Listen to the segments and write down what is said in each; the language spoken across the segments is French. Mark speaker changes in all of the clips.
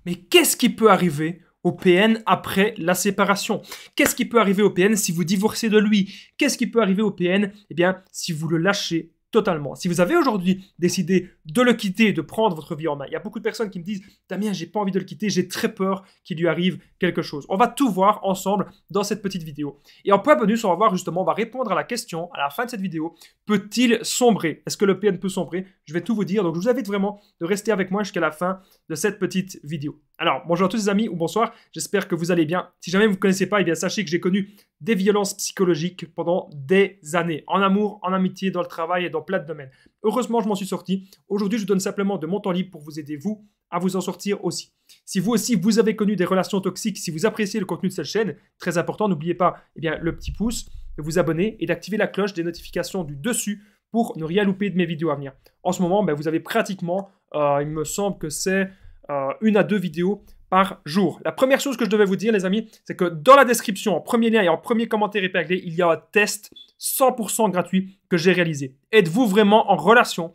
Speaker 1: Mais qu'est-ce qui peut arriver au PN après la séparation? Qu'est-ce qui peut arriver au PN si vous divorcez de lui? Qu'est-ce qui peut arriver au PN, eh bien, si vous le lâchez totalement? Si vous avez aujourd'hui décidé de le quitter, de prendre votre vie en main, il y a beaucoup de personnes qui me disent « Damien, j'ai pas envie de le quitter, j'ai très peur qu'il lui arrive quelque chose. » On va tout voir ensemble dans cette petite vidéo. Et en point bonus, on va voir justement, on va répondre à la question à la fin de cette vidéo, peut-il sombrer? Est-ce que le PN peut sombrer? Je vais tout vous dire, donc je vous invite vraiment de rester avec moi jusqu'à la fin de cette petite vidéo. Alors, bonjour à tous les amis, ou bonsoir, j'espère que vous allez bien. Si jamais vous ne connaissez pas, eh bien sachez que j'ai connu des violences psychologiques pendant des années, en amour, en amitié, dans le travail et dans plein de domaines. Heureusement, je m'en suis sorti. Aujourd'hui, je vous donne simplement de mon temps libre pour vous aider, vous, à vous en sortir aussi. Si vous aussi, vous avez connu des relations toxiques, si vous appréciez le contenu de cette chaîne, très important, n'oubliez pas eh bien, le petit pouce, de vous abonner et d'activer la cloche des notifications du dessus pour ne rien louper de mes vidéos à venir. En ce moment, vous avez pratiquement, il me semble que c'est 1 à 2 vidéos par jour. La première chose que je devais vous dire, les amis, c'est que dans la description, en premier lien et en premier commentaire épinglé, il y a un test 100% gratuit que j'ai réalisé. Êtes-vous vraiment en relation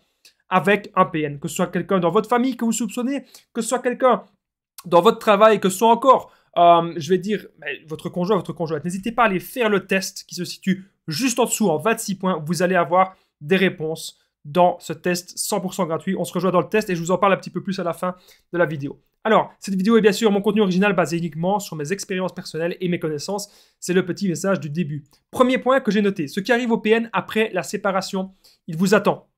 Speaker 1: avec un PN? Que ce soit quelqu'un dans votre famille que vous soupçonnez, que ce soit quelqu'un dans votre travail, que ce soit encore, je vais dire, votre conjoint, votre conjointe. N'hésitez pas à aller faire le test qui se situe juste en dessous, en 26 points. Vous allez avoir des réponses dans ce test 100% gratuit. On se rejoint dans le test et je vous en parle un petit peu plus à la fin de la vidéo. Alors, cette vidéo est bien sûr mon contenu original basé uniquement sur mes expériences personnelles et mes connaissances. C'est le petit message du début. Premier point que j'ai noté, ce qui arrive au PN après la séparation, il vous attend.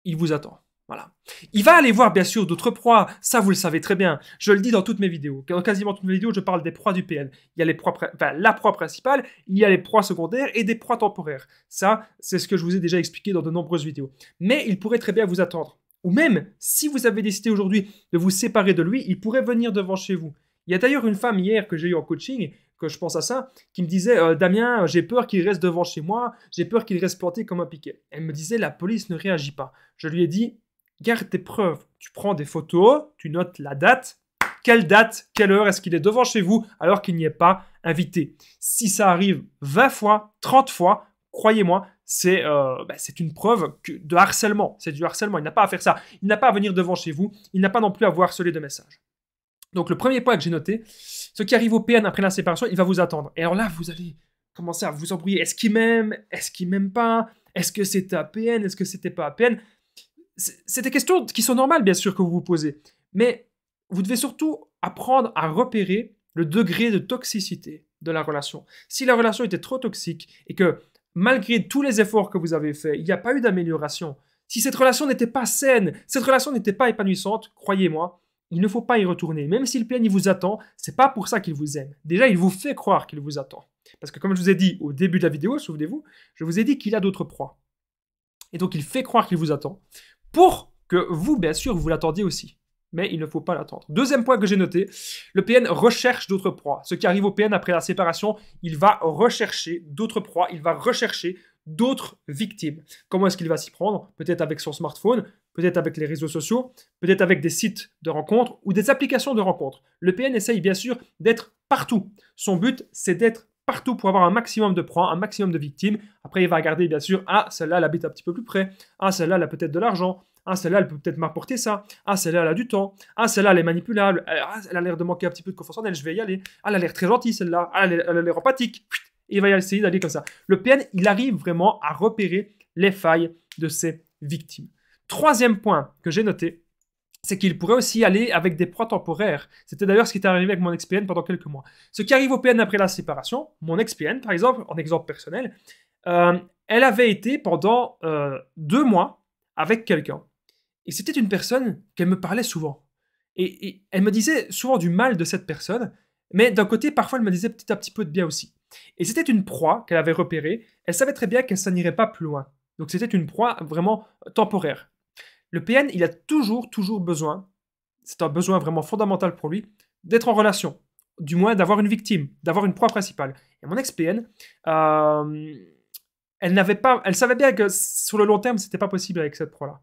Speaker 1: Il vous attend. Voilà. Il va aller voir bien sûr d'autres proies, ça vous le savez très bien. Je le dis dans toutes mes vidéos. Dans quasiment toutes mes vidéos, je parle des proies du PN. Il y a les proies, la proie principale, il y a les proies secondaires et des proies temporaires. Ça, c'est ce que je vous ai déjà expliqué dans de nombreuses vidéos. Mais il pourrait très bien vous attendre. Ou même, si vous avez décidé aujourd'hui de vous séparer de lui, il pourrait venir devant chez vous. Il y a d'ailleurs une femme hier que j'ai eue en coaching, que je pense à ça, qui me disait Damien, j'ai peur qu'il reste devant chez moi, j'ai peur qu'il reste planté comme un piquet. Elle me disait la police ne réagit pas. Je lui ai dit garde tes preuves. Tu prends des photos, tu notes la date, quelle heure est-ce qu'il est devant chez vous alors qu'il n'y est pas invité. Si ça arrive 20 fois, 30 fois, croyez-moi, c'est une preuve de harcèlement. C'est du harcèlement. Il n'a pas à faire ça. Il n'a pas à venir devant chez vous. Il n'a pas non plus à vous harceler de messages. Donc, le premier point que j'ai noté, ce qui arrive au PN après la séparation, il va vous attendre. Et alors là, vous allez commencer à vous embrouiller. Est-ce qu'il m'aime? Est-ce qu'il m'aime pas? Est-ce que c'était un PN? Est-ce que c'était pas un PN? C'est des questions qui sont normales, bien sûr, que vous vous posez. Mais vous devez surtout apprendre à repérer le degré de toxicité de la relation. Si la relation était trop toxique et que malgré tous les efforts que vous avez faits, il n'y a pas eu d'amélioration, si cette relation n'était pas saine, cette relation n'était pas épanouissante, croyez-moi, il ne faut pas y retourner. Même si le PN il vous attend, c'est pas pour ça qu'il vous aime. Déjà, il vous fait croire qu'il vous attend. Parce que comme je vous ai dit au début de la vidéo, souvenez-vous, je vous ai dit qu'il a d'autres proies. Et donc, il fait croire qu'il vous attend pour que vous, bien sûr, vous l'attendiez aussi. Mais il ne faut pas l'attendre. Deuxième point que j'ai noté, le PN recherche d'autres proies. Ce qui arrive au PN après la séparation, il va rechercher d'autres proies, il va rechercher d'autres victimes. Comment est-ce qu'il va s'y prendre? Peut-être avec son smartphone, peut-être avec les réseaux sociaux, peut-être avec des sites de rencontres ou des applications de rencontres. Le PN essaye bien sûr d'être partout. Son but, c'est d'être partout pour avoir un maximum de proies, un maximum de victimes. Après, il va regarder bien sûr, ah, celle-là, elle habite un petit peu plus près. Ah, celle-là, elle a peut-être de l'argent. Ah, celle-là, elle peut peut-être m'apporter ça. Ah, celle-là, elle a du temps. Ah, celle-là, elle est manipulable. Ah, elle a l'air de manquer un petit peu de confiance en elle, je vais y aller. Ah, elle a l'air très gentille, celle-là. Ah, elle a l'air empathique. Il va essayer d'aller comme ça. Le PN, il arrive vraiment à repérer les failles de ses victimes. Troisième point que j'ai noté, c'est qu'il pourrait aussi aller avec des proies temporaires. C'était d'ailleurs ce qui est arrivé avec mon ex-PN pendant quelques mois. Ce qui arrive au PN après la séparation, mon ex-PN, par exemple, en exemple personnel, elle avait été pendant 2 mois avec quelqu'un. Et c'était une personne qu'elle me parlait souvent. Et elle me disait souvent du mal de cette personne, mais d'un côté, parfois, elle me disait petit à petit peu de bien aussi. Et c'était une proie qu'elle avait repérée. Elle savait très bien qu'elle n'irait pas plus loin. Donc c'était une proie vraiment temporaire. Le PN, il a toujours besoin, c'est un besoin vraiment fondamental pour lui, d'être en relation. Du moins, d'avoir une victime, d'avoir une proie principale. Et mon ex-PN, elle savait bien que sur le long terme, c'était pas possible avec cette proie-là.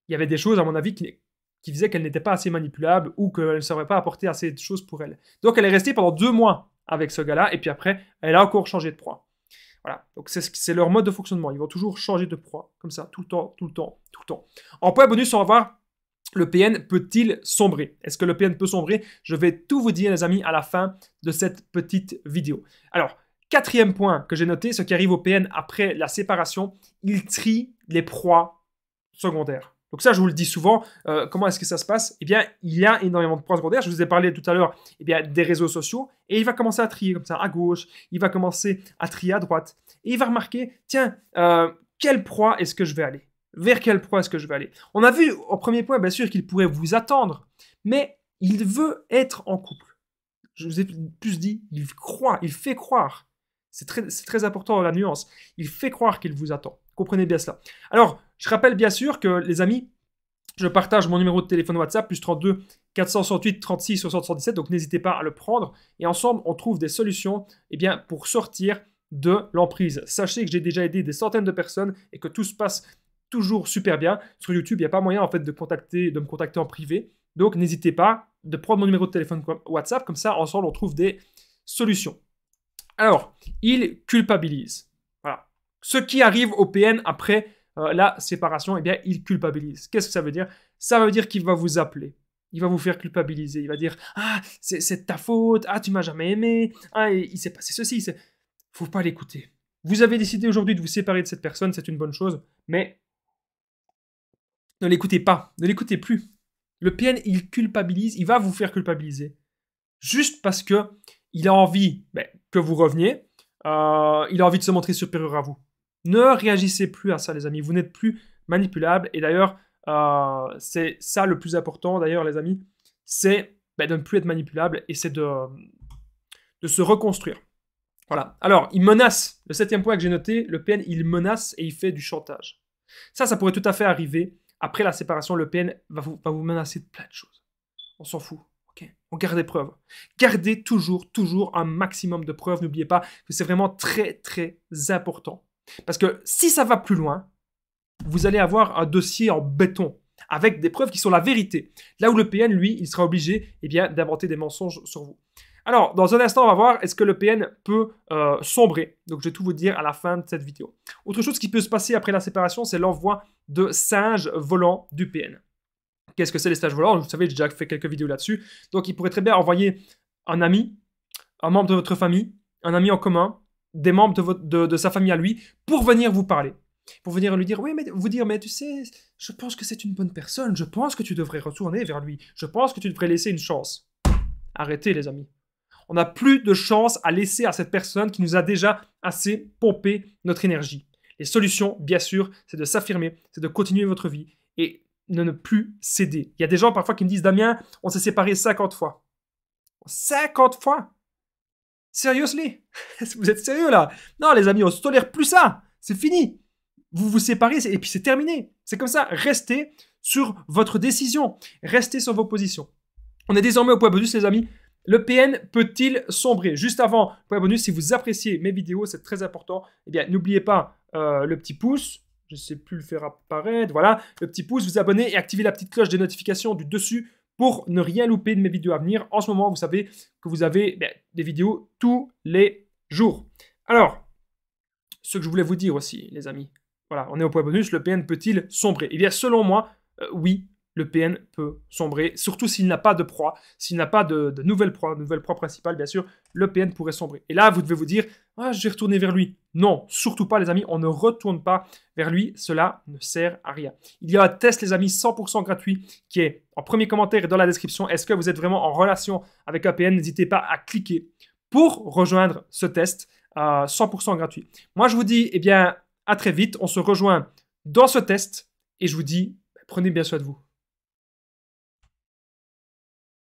Speaker 1: Il y avait des choses, à mon avis, qui faisaient qu'elle n'était pas assez manipulable ou qu'elle ne saurait pas apporter assez de choses pour elle. Donc elle est restée pendant 2 mois avec ce gars-là, et puis après, elle a encore changé de proie. Voilà, donc c'est leur mode de fonctionnement. Ils vont toujours changer de proie, comme ça, tout le temps. En point bonus, on va voir le PN peut-il sombrer? Est-ce que le PN peut sombrer? Je vais tout vous dire, les amis, à la fin de cette petite vidéo. Alors, quatrième point que j'ai noté, ce qui arrive au PN après la séparation, il trie les proies secondaires. Donc ça, je vous le dis souvent. Comment est-ce que ça se passe? Eh bien, il y a énormément de proies secondaires. Je vous ai parlé tout à l'heure des réseaux sociaux. Et il va commencer à trier comme ça à gauche. Il va commencer à trier à droite. Et il va remarquer, tiens, quelle proie est-ce que je vais aller? Vers quelle proie est-ce que je vais aller? On a vu au premier point, bien sûr, qu'il pourrait vous attendre. Mais il veut être en couple. Je vous ai plus dit, il croit, il fait croire. C'est très important la nuance. Il fait croire qu'il vous attend. Comprenez bien cela. Alors, je rappelle bien sûr que les amis, je partage mon numéro de téléphone WhatsApp, plus 32 468 36 77. Donc, n'hésitez pas à le prendre. Et ensemble, on trouve des solutions pour sortir de l'emprise. Sachez que j'ai déjà aidé des centaines de personnes et que tout se passe toujours super bien. Sur YouTube, il n'y a pas moyen en fait de me contacter en privé. Donc, n'hésitez pas de prendre mon numéro de téléphone WhatsApp. Comme ça, ensemble, on trouve des solutions. Alors, il culpabilise. Voilà. Ce qui arrive au PN après la séparation, il culpabilise. Qu'est-ce que ça veut dire? Ça veut dire qu'il va vous appeler. Il va vous faire culpabiliser. Il va dire « Ah, c'est ta faute. Ah, tu m'as jamais aimé. Ah, il s'est passé ceci. » Faut pas l'écouter. Vous avez décidé aujourd'hui de vous séparer de cette personne, c'est une bonne chose, mais ne l'écoutez pas. Ne l'écoutez plus. Le PN, il culpabilise. Il va vous faire culpabiliser. Juste parce que il a envie que vous reveniez. Il a envie de se montrer supérieur à vous. Ne réagissez plus à ça, les amis. Vous n'êtes plus manipulable. Et d'ailleurs, c'est ça le plus important, d'ailleurs, les amis. C'est de ne plus être manipulable et c'est de se reconstruire. Voilà. Alors, il menace. Le septième point que j'ai noté, le PN, il menace et il fait du chantage. Ça pourrait tout à fait arriver. Après la séparation, le PN va vous menacer de plein de choses. On s'en fout. Okay. On garde des preuves. Gardez toujours un maximum de preuves. N'oubliez pas que c'est vraiment très, très important. Parce que si ça va plus loin, vous allez avoir un dossier en béton avec des preuves qui sont la vérité. Là où le PN, lui, il sera obligé d'inventer des mensonges sur vous. Alors, dans un instant, on va voir est-ce que le PN peut sombrer. Donc, je vais tout vous dire à la fin de cette vidéo. Autre chose qui peut se passer après la séparation, c'est l'envoi de singes volants du PN. Qu'est-ce que c'est les stages volants? Vous savez, j'ai déjà fait quelques vidéos là-dessus. Donc, il pourrait très bien envoyer un ami, un membre de votre famille, un ami en commun, des membres de sa famille à lui, pour venir vous parler. Pour venir lui dire, mais tu sais, je pense que c'est une bonne personne, je pense que tu devrais retourner vers lui, je pense que tu devrais laisser une chance. Arrêtez, les amis. On n'a plus de chance à laisser à cette personne qui nous a déjà assez pompé notre énergie. Les solutions, bien sûr, c'est de s'affirmer, c'est de continuer votre vie et de ne plus céder. Il y a des gens parfois qui me disent « Damien, on s'est séparés 50 fois. » 50 fois? Seriously? Vous êtes sérieux là? Non les amis, on ne tolère plus ça. C'est fini. Vous vous séparez et puis c'est terminé. C'est comme ça. Restez sur votre décision. Restez sur vos positions. On est désormais au point bonus les amis. Le PN peut-il sombrer? Juste avant, point bonus, si vous appréciez mes vidéos, c'est très important. N'oubliez pas le petit pouce. Je ne sais plus le faire apparaître. Voilà, le petit pouce, vous abonnez et activez la petite cloche des notifications du dessus pour ne rien louper de mes vidéos à venir. En ce moment, vous savez que vous avez des vidéos tous les jours. Alors, ce que je voulais vous dire aussi, les amis. Voilà, on est au point bonus. Le PN peut-il sombrer? Eh bien, selon moi, oui. Le PN peut sombrer, surtout s'il n'a pas de proie, s'il n'a pas de nouvelle proie principale, bien sûr, le PN pourrait sombrer. Et là, vous devez vous dire, ah, je vais retourner vers lui. Non, surtout pas, les amis, on ne retourne pas vers lui, cela ne sert à rien. Il y a un test, les amis, 100% gratuit, qui est en premier commentaire et dans la description. Est-ce que vous êtes vraiment en relation avec un PN? N'hésitez pas à cliquer pour rejoindre ce test 100% gratuit. Moi, je vous dis, à très vite, on se rejoint dans ce test, et je vous dis, prenez bien soin de vous.